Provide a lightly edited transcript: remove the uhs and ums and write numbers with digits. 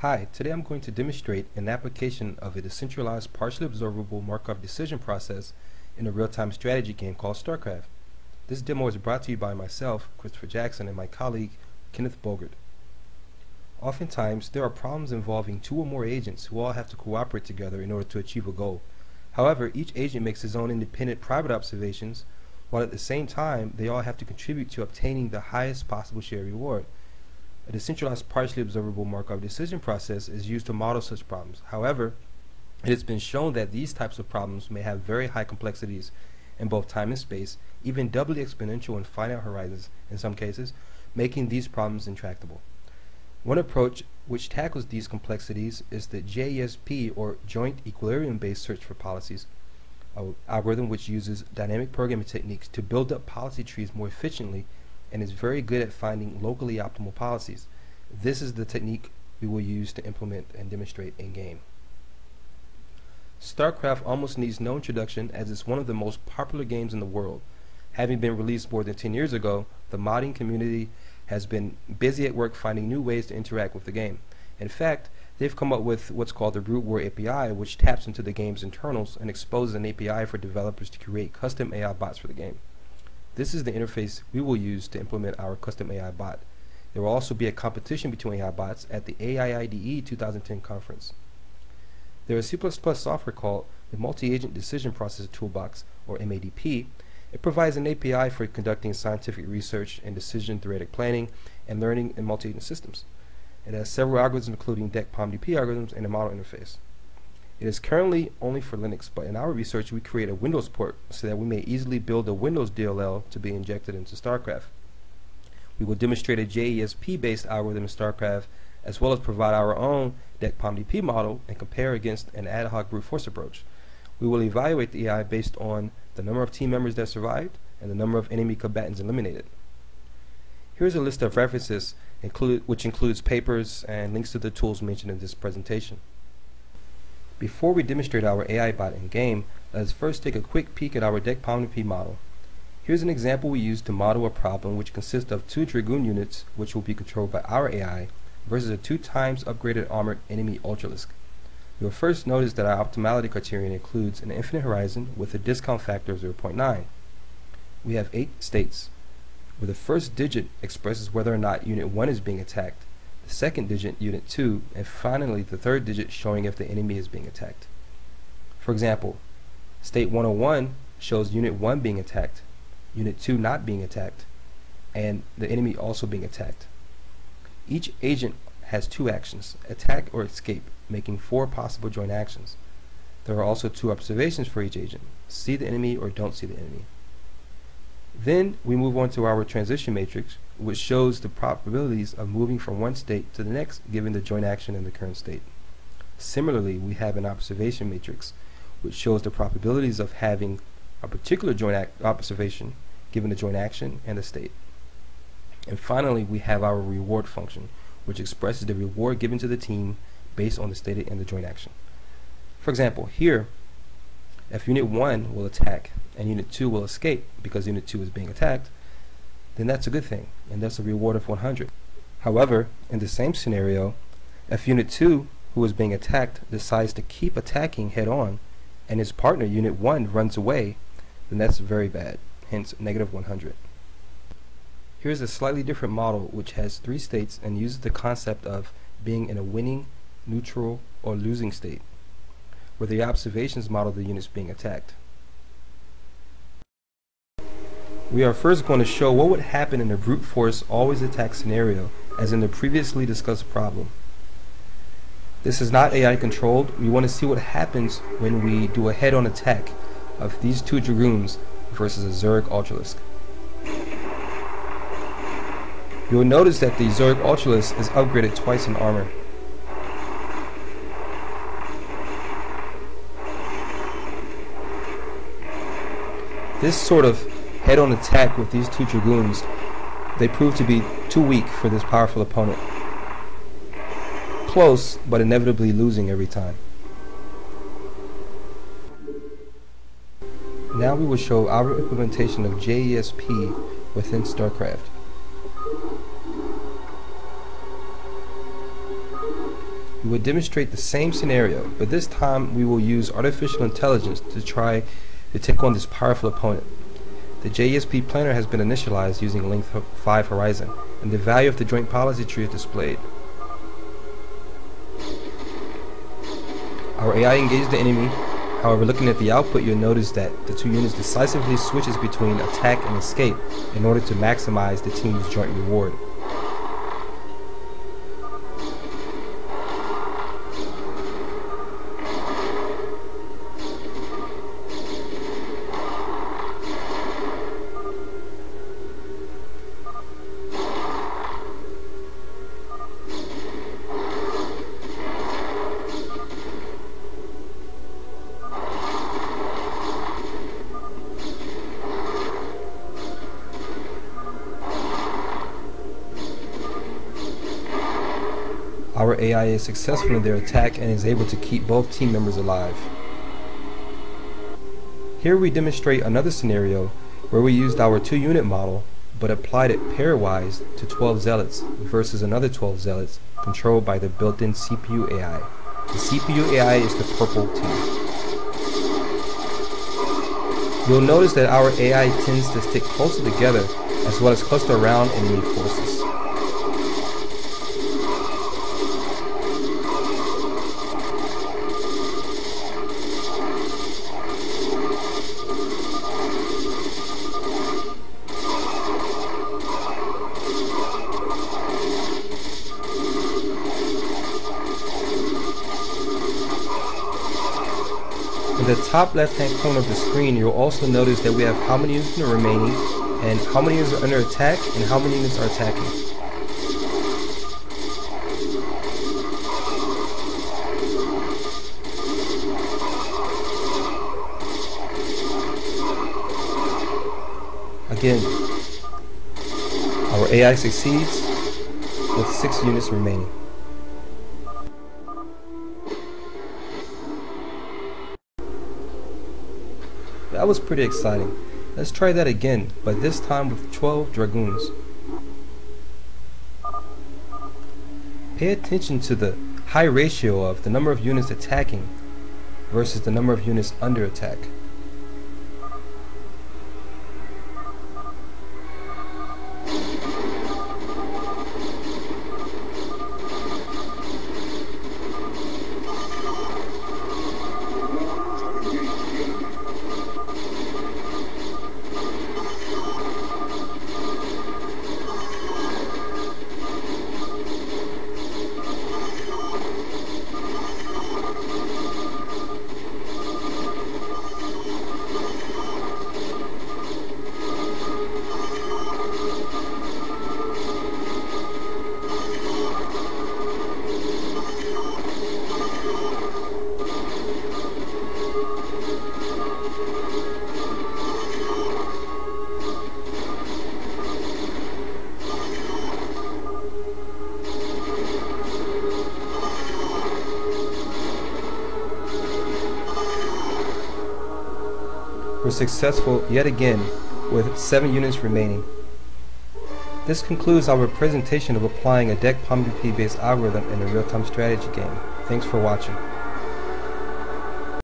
Hi, today I'm going to demonstrate an application of a decentralized partially observable Markov decision process in a real-time strategy game called StarCraft. This demo is brought to you by myself, Christopher Jackson, and my colleague, Kenneth Bogert. Oftentimes, there are problems involving two or more agents who all have to cooperate together in order to achieve a goal. However, each agent makes his own independent private observations, while at the same time, they all have to contribute to obtaining the highest possible share reward. A decentralized partially observable Markov decision process is used to model such problems. However, it has been shown that these types of problems may have very high complexities in both time and space, even doubly exponential in finite horizons in some cases, making these problems intractable. One approach which tackles these complexities is the JESP, or Joint Equilibrium-Based Search for Policies, an algorithm which uses dynamic programming techniques to build up policy trees more efficiently and is very good at finding locally optimal policies. This is the technique we will use to implement and demonstrate in-game. StarCraft almost needs no introduction, as it's one of the most popular games in the world. Having been released more than 10 years ago, the modding community has been busy at work finding new ways to interact with the game. In fact, they've come up with what's called the Root War API, which taps into the game's internals and exposes an API for developers to create custom AI bots for the game. This is the interface we will use to implement our custom AI bot. There will also be a competition between AI bots at the AIIDE 2010 conference. There is C++ software called the Multi-Agent Decision Process Toolbox, or MADP. It provides an API for conducting scientific research and decision theoretic planning and learning in multi-agent systems. It has several algorithms, including DEC-POMDP algorithms and a model interface. It is currently only for Linux, but in our research we create a Windows port so that we may easily build a Windows DLL to be injected into StarCraft. We will demonstrate a JESP-based algorithm in StarCraft, as well as provide our own DEC-POMDP model and compare against an ad hoc brute force approach. We will evaluate the AI based on the number of team members that survived and the number of enemy combatants eliminated. Here's a list of references which includes papers and links to the tools mentioned in this presentation. Before we demonstrate our AI bot in game, let's first take a quick peek at our DEC-POMDP model. Here's an example we used to model a problem which consists of 2 Dragoon units which will be controlled by our AI versus a 2 times upgraded armored enemy Ultralisk. You will first notice that our optimality criterion includes an infinite horizon with a discount factor of 0.9. We have 8 states, where the first digit expresses whether or not Unit 1 is being attacked, the second digit Unit 2, and finally the third digit showing if the enemy is being attacked. For example, state 101 shows Unit 1 being attacked, Unit 2 not being attacked, and the enemy also being attacked. Each agent has 2 actions, attack or escape, making 4 possible joint actions. There are also 2 observations for each agent, see the enemy or don't see the enemy. Then we move on to our transition matrix, which shows the probabilities of moving from one state to the next given the joint action in the current state. Similarly, we have an observation matrix, which shows the probabilities of having a particular joint observation given the joint action and the state. And finally, we have our reward function, which expresses the reward given to the team based on the state and the joint action. For example, here, if Unit 1 will attack and Unit 2 will escape because Unit 2 is being attacked, then that's a good thing, and that's a reward of 100. However, in the same scenario, if Unit 2, who is being attacked, decides to keep attacking head-on, and his partner, Unit 1, runs away, then that's very bad, hence negative 100. Here's a slightly different model which has 3 states and uses the concept of being in a winning, neutral, or losing state, where the observations model the units being attacked. We are first going to show what would happen in a brute force always attack scenario, as in the previously discussed problem. This is not AI controlled. We want to see what happens when we do a head-on attack of these 2 Dragoons versus a Zerg Ultralisk. You will notice that the Zerg Ultralisk is upgraded twice in armor. This sort of head-on attack with these 2 Dragoons, they prove to be too weak for this powerful opponent. Close, but inevitably losing every time. Now we will show our implementation of JESP within StarCraft. We will demonstrate the same scenario, but this time we will use artificial intelligence to try to take on this powerful opponent. The JSP planner has been initialized using length 5 horizon, and the value of the joint policy tree is displayed. Our AI engaged the enemy. However, looking at the output, you'll notice that the two units decisively switches between attack and escape in order to maximize the team's joint reward. Our AI is successful in their attack and is able to keep both team members alive. Here we demonstrate another scenario where we used our 2-unit model but applied it pairwise to 12 zealots versus another 12 zealots controlled by the built-in CPU AI. The CPU AI is the purple team. You'll notice that our AI tends to stick closer together as well as cluster around enemy forces. In the top left hand corner of the screen, you'll also notice that we have how many units are remaining, and how many units are under attack, and how many units are attacking. Again, our AI succeeds with 6 units remaining. That was pretty exciting. Let's try that again, but this time with 12 dragoons. Pay attention to the high ratio of the number of units attacking versus the number of units under attack. We're successful yet again with 7 units remaining. This concludes our presentation of applying a deck POMDP based algorithm in a real-time strategy game. Thanks for watching.